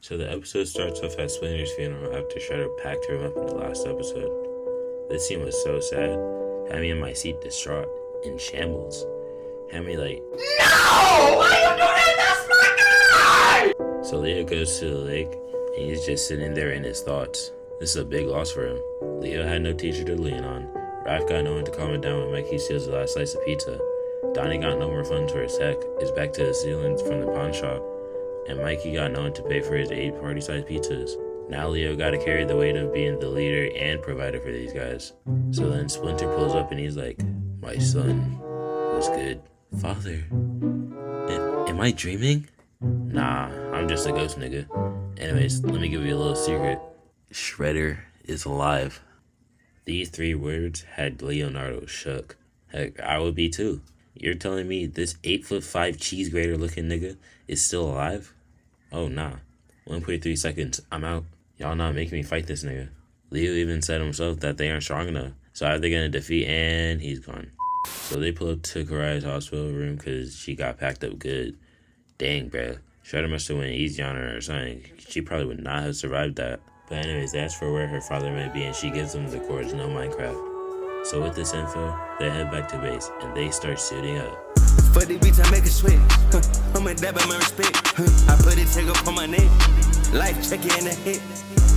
So the episode starts off at Splinter's funeral after Shredder packed him up in the last episode. This scene was so sad. Had me in my seat distraught, in shambles. Had me like, no! Why you doing that? That's my guy! So Leo goes to the lake, and he's just sitting there in his thoughts. This is a big loss for him. Leo had no teacher to lean on. Raph got no one to calm him down when Mikey steals the last slice of pizza. Donnie got no more funds for his tech, is back to the ceilings from the pawn shop. And Mikey got no one to pay for his 8 party-sized pizzas. Now Leo gotta carry the weight of being the leader and provider for these guys. So then Splinter pulls up and he's like, my son, what's good? Father, am I dreaming? Nah, I'm just a ghost nigga. Anyways, let me give you a little secret. Shredder is alive. These 3 words had Leonardo shook. Heck, I would be too. You're telling me this 8'5" cheese grater looking nigga is still alive? Oh nah. 1.3 seconds, I'm out. Y'all not making me fight this nigga. Leo even said himself that they aren't strong enough. So how are they gonna defeat, and he's gone. So they pull up to Karai's hospital room because she got packed up good. Dang, bruh. Shredder must have went easy on her or something. She probably would not have survived that. But anyways, they ask for where her father might be and she gives them the coordinates, no Minecraft. So with this info, they head back to base and they start suiting up. For the beats I make it sweat. I'm a dab my respect. I put it take up on my neck. Life check it in the hit.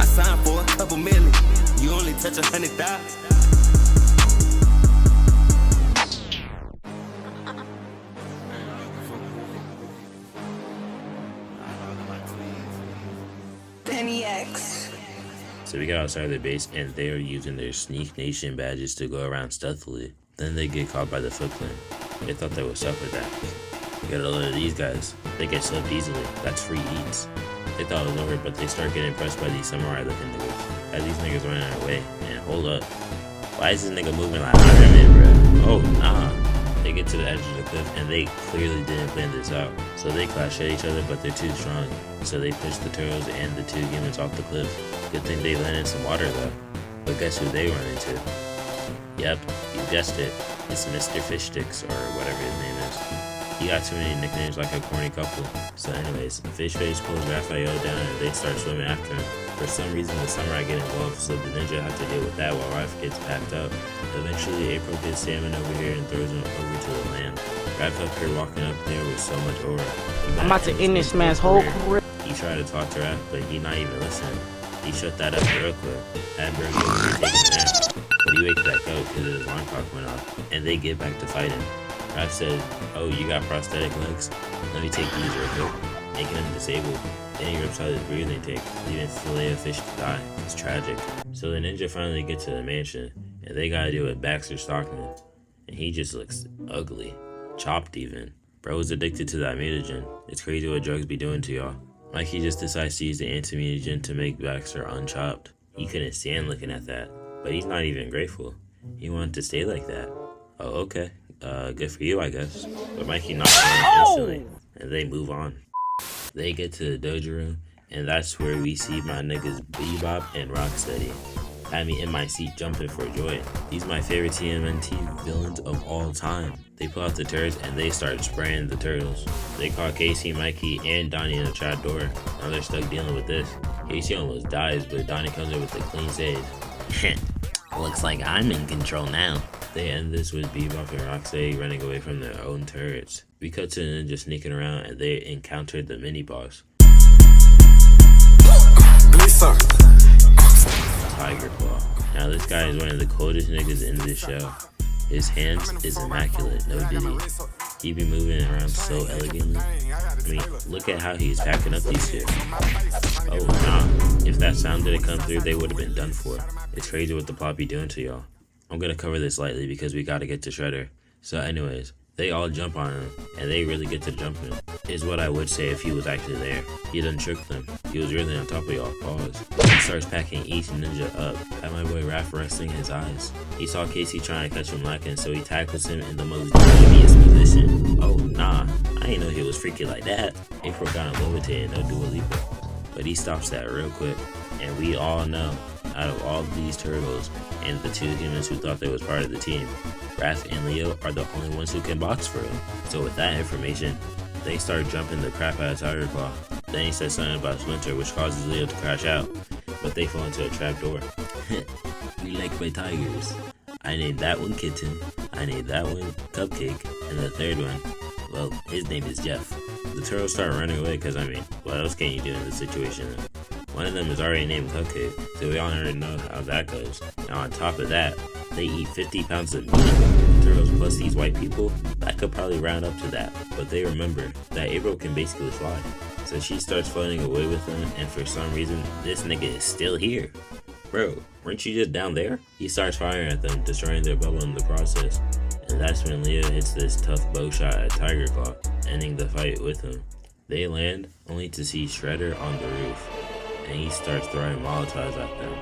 I signed for a couple million. You only touch 100,000. So we got outside their base and they are using their Sneak Nation badges to go around stealthily. Then they get caught by the Foot Clan. They thought they was up with that. You gotta look at these guys. They get slipped easily. That's free eats. They thought it was over, but they start getting impressed by these samurai looking niggas. As these niggas running away. And hold up. Why is this nigga moving like Iron Man, bro? Oh, nah. They get to the edge of the cliff and they clearly didn't plan this out. So they clash at each other, but they're too strong. So they push the turtles and the 2 humans off the cliff. Good thing they landed some water though. But guess who they run into? Yep, you guessed it. It's Mr. Fish Sticks, or whatever his name is. He got too many nicknames like a corny couple. So anyways, Fish Face pulls Raphael down and they start swimming after him. For some reason the samurai get involved, so the ninja have to deal with that while Raph gets packed up. Eventually April gets salmon over here and throws him over to the land. Raph up here walking up there with so much aura. I'm about to end this man's whole career. He tried to talk to Raph, but he not even listening. He shut that up real quick. Had Burger taking a nap, but he wakes back up because his alarm clock went off, and they get back to fighting. Raph said, oh, you got prosthetic legs? Let me take these real quick, making him disabled. Then he rips out his breathing tank, leaving filet of fish to die. It's tragic. So the ninja finally get to the mansion, and they gotta deal with Baxter Stockman. And he just looks ugly. Chopped even. Bro is addicted to that mutagen. It's crazy what drugs be doing to y'all. Mikey just decides to use the anti-mutagen to make Baxter unchopped. He couldn't stand looking at that, but he's not even grateful. He wanted to stay like that. Oh, okay. Good for you, I guess. But Mikey knocks him instantly, and they move on. They get to the dojo room, and that's where we see my niggas Bebop and Rocksteady. Had me in my seat jumping for joy. These are my favorite TMNT villains of all time. They pull out the turrets and they start spraying the turtles. They caught Casey, Mikey, and Donnie in the trap door. Now they're stuck dealing with this. Casey almost dies, but Donnie comes in with a clean save. Looks like I'm in control now. They end this with Bebop and Rocksteady running away from their own turrets. We cut to the ninja sneaking around and they encountered the mini-boss. Tiger Claw. Now this guy is one of the coldest niggas in this show. His hands is immaculate, no diddy. He be moving around so elegantly. I mean, look at how he's packing up these shit. Oh nah, if that sound didn't come through, they would have been done for. It's crazy what the plot be doing to y'all. I'm gonna cover this lightly because we gotta get to Shredder. So anyways, they all jump on him, and they really get to jump him, is what I would say if he was actually there. He done tricked them. He was really on top of y'all. Pause. He starts packing each ninja up. Had my boy Raph resting his eyes. He saw Casey trying to catch him lacking, so he tackles him in the most devious position. Oh nah, I didn't know he was freaky like that. April got him levitated, no Dua Lipa. But he stops that real quick, and we all know, out of all these turtles and the 2 humans who thought they was part of the team, Raph and Leo are the only ones who can box for him. So with that information, they start jumping the crap out of Tiger Claw. Then he says something about Splinter, which causes Leo to crash out, but they fall into a trap door. We like my tigers. I named that one Kitten, I named that one Cupcake, and the third one, well, his name is Jeff. The turtles start running away because, what else can you do in this situation? One of them is already named Cupcake, so we all already know how that goes. Now on top of that, they eat 50 pounds of meat. The turtles plus these white people, that could probably round up to that. But they remember that April can basically fly. So she starts floating away with them, and for some reason, this nigga is still here. Bro, weren't you just down there? He starts firing at them, destroying their bubble in the process. And that's when Leo hits this tough bow shot at Tiger Claw, ending the fight with him. They land, only to see Shredder on the roof, and he starts throwing Molotovs at them,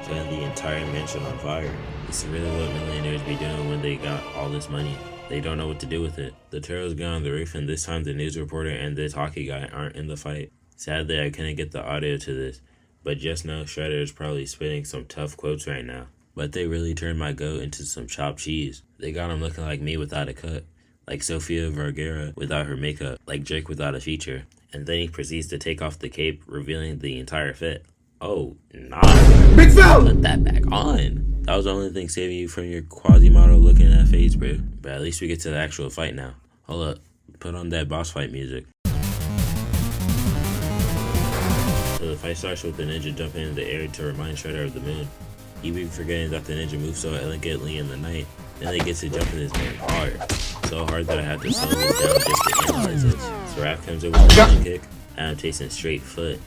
setting the entire mansion on fire. This is really what millionaires be doing when they got all this money. They don't know what to do with it. The turtles get on the roof, and this time the news reporter and this hockey guy aren't in the fight. Sadly, I couldn't get the audio to this, but just know Shredder is probably spitting some tough quotes right now. But they really turned my goat into some chopped cheese. They got him looking like me without a cut, like Sofia Vergara without her makeup, like Drake without a feature. And then he proceeds to take off the cape, revealing the entire fit. Oh, nah. Big foul! Put that back on. That was the only thing saving you from your Quasimodo looking at face, bro. But at least we get to the actual fight now. Hold up. Put on that boss fight music. So the fight starts with the ninja jumping in the air to remind Shredder of the moon. He be forgetting that the ninja moves so elegantly in the night. Then they get to jumping this man hard. So hard that I had to slow this down just to analyze this. So Raph comes in with a running kick, Adam chasing straight foot.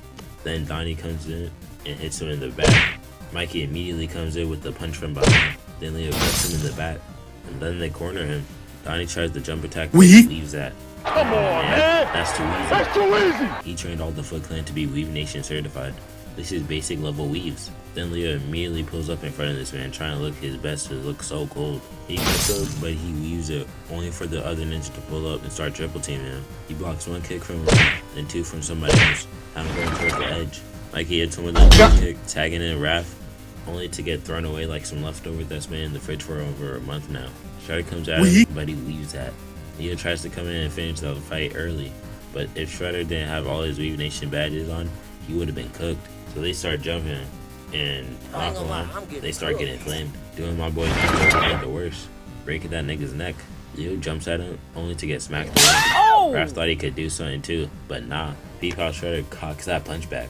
Then Donnie comes in and hits him in the back. Mikey immediately comes in with the punch from behind. Then Leo cuts him in the back. And then they corner him. Donnie tries the jump attack, but he leaves that. Come on, man! That's too easy. That's too easy! He trained all the Foot Clan to be Weave Nation certified. This is basic level weaves. Then Leo immediately pulls up in front of this man, trying to look his best to look so cold. He gets up, but he weaves it, only for the other ninja to pull up and start triple teaming him. He blocks one kick from him, then two from somebody else. I'm going towards the edge. Mikey hits him with a third kick, tagging in Raph, only to get thrown away like some leftover that's been in the fridge for over a month now. Shredder comes at him, but he leaves that. Leo tries to come in and finish the fight early, but if Shredder didn't have all his Weave Nation badges on, he would have been cooked. So they start jumping, and not gonna lie, they start getting flamed. Doing my boy the worst, breaking that nigga's neck. Leo jumps at him, only to get smacked away. Raph thought he could do something too, but nah. Peep how Shredder cocks that punch back.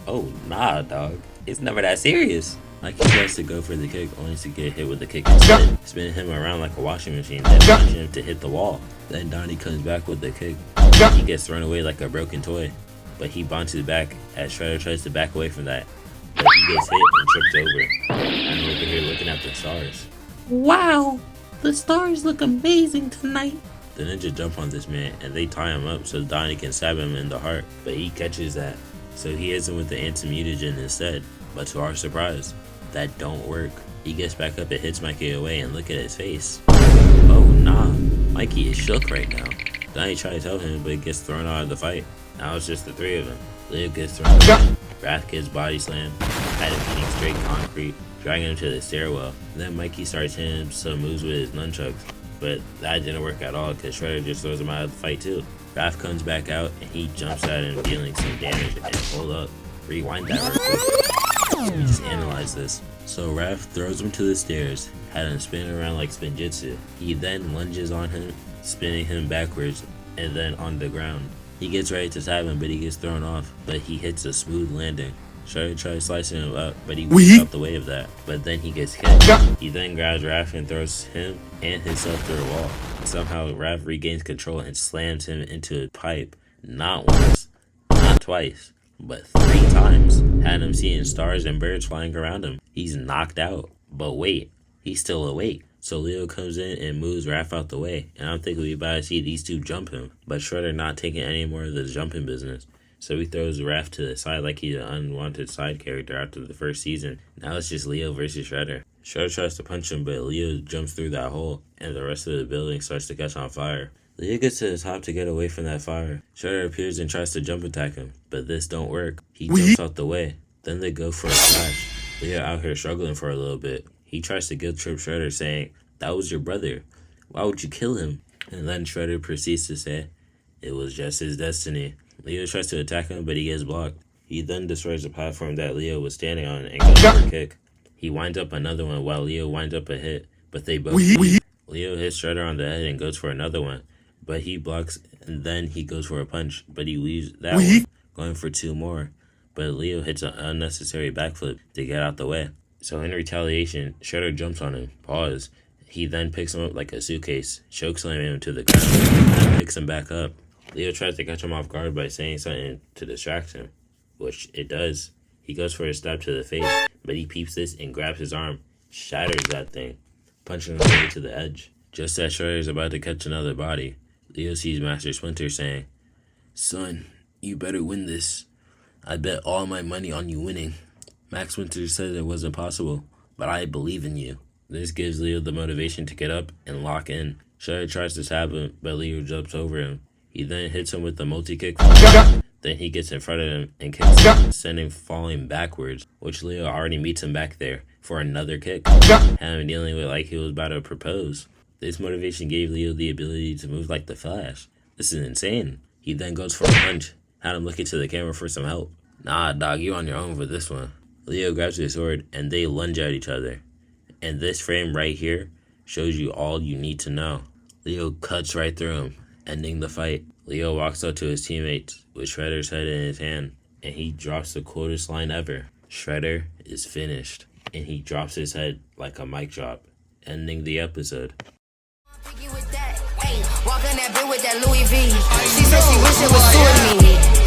Oh nah, dog. It's never that serious. Like he tries to go for the kick, only to get hit with the kick instead, spinning him around like a washing machine, then punching him to hit the wall. Then Donnie comes back with the kick. He gets thrown away like a broken toy, but he bounces back as Shredder tries to back away from that. But he gets hit and tripped over. I'm over here looking at the stars. Wow, the stars look amazing tonight. The ninja jump on this man and they tie him up so Donnie can stab him in the heart, but he catches that. So he hits him with the anti-mutagen instead, but to our surprise, that don't work. He gets back up and hits Mikey away, and look at his face. Oh nah, Mikey is shook right now. Donnie tries to help him, but he gets thrown out of the fight. Now it's just the three of them. Leo gets thrown out. Raph gets body slammed, had him hitting straight concrete, dragging him to the stairwell. And then Mikey starts hitting him some moves with his nunchucks, but that didn't work at all because Shredder just throws him out of the fight too. Raph comes back out and he jumps at him, dealing some damage. And hold up, rewind that real quick. Let me just analyze this. So Raph throws him to the stairs, had him spin around like spinjitzu. He then lunges on him, spinning him backwards and then on the ground. He gets ready to stab him, but he gets thrown off, but he hits a smooth landing. Shredder tries slicing him up, but he weaves out the way of that. But then he gets hit. He then grabs Raph and throws him and himself through a wall. Somehow Raph regains control and slams him into a pipe. Not once, not twice, but 3 times. Had him seeing stars and birds flying around him. He's knocked out. But wait, he's still awake. So Leo comes in and moves Raph out the way. And I'm thinking we about to see these two jump him. But Shredder not taking any more of the jumping business. So he throws Raph to the side like he's an unwanted side character after the first season. Now it's just Leo versus Shredder. Shredder tries to punch him, but Leo jumps through that hole, and the rest of the building starts to catch on fire. Leo gets to the top to get away from that fire. Shredder appears and tries to jump attack him, but this don't work. He jumps out the way. Then they go for a clash. Leo out here struggling for a little bit. He tries to guilt trip Shredder, saying, "That was your brother. Why would you kill him?" And then Shredder proceeds to say, "It was just his destiny." Leo tries to attack him, but he gets blocked. He then destroys the platform that Leo was standing on and goes for a kick. He winds up another one while Leo winds up a hit, but they both beat. Leo hits Shredder on the head and goes for another one, but he blocks, and then he goes for a punch, but he leaves that one, going for 2 more. But Leo hits an unnecessary backflip to get out the way. So in retaliation, Shredder jumps on him. Pause. He then picks him up like a suitcase, chokeslamming him to the ground, and picks him back up. Leo tries to catch him off guard by saying something to distract him, which it does. He goes for a stab to the face, but he peeps this and grabs his arm, shatters that thing, punching him away to the edge. Just as Shredder is about to catch another body, Leo sees Master Splinter saying, "Son, you better win this. I bet all my money on you winning. Max Splinter said it wasn't possible, but I believe in you." This gives Leo the motivation to get up and lock in. Shredder tries to stab him, but Leo jumps over him. He then hits him with the multi-kick. Then he gets in front of him and kicks him, sending him falling backwards, which Leo already meets him back there for another kick, having him dealing with like he was about to propose. This motivation gave Leo the ability to move like the Flash. This is insane. He then goes for a punch, had him looking to the camera for some help. "Nah, dog, you on your own for this one." Leo grabs his sword and they lunge at each other. And this frame right here shows you all you need to know. Leo cuts right through him, ending the fight. Leo walks up to his teammates with Shredder's head in his hand, and he drops the coolest line ever. "Shredder is finished." And he drops his head like a mic drop, ending the episode. Walking that bit with that Louis V. She said she wish it was two of me.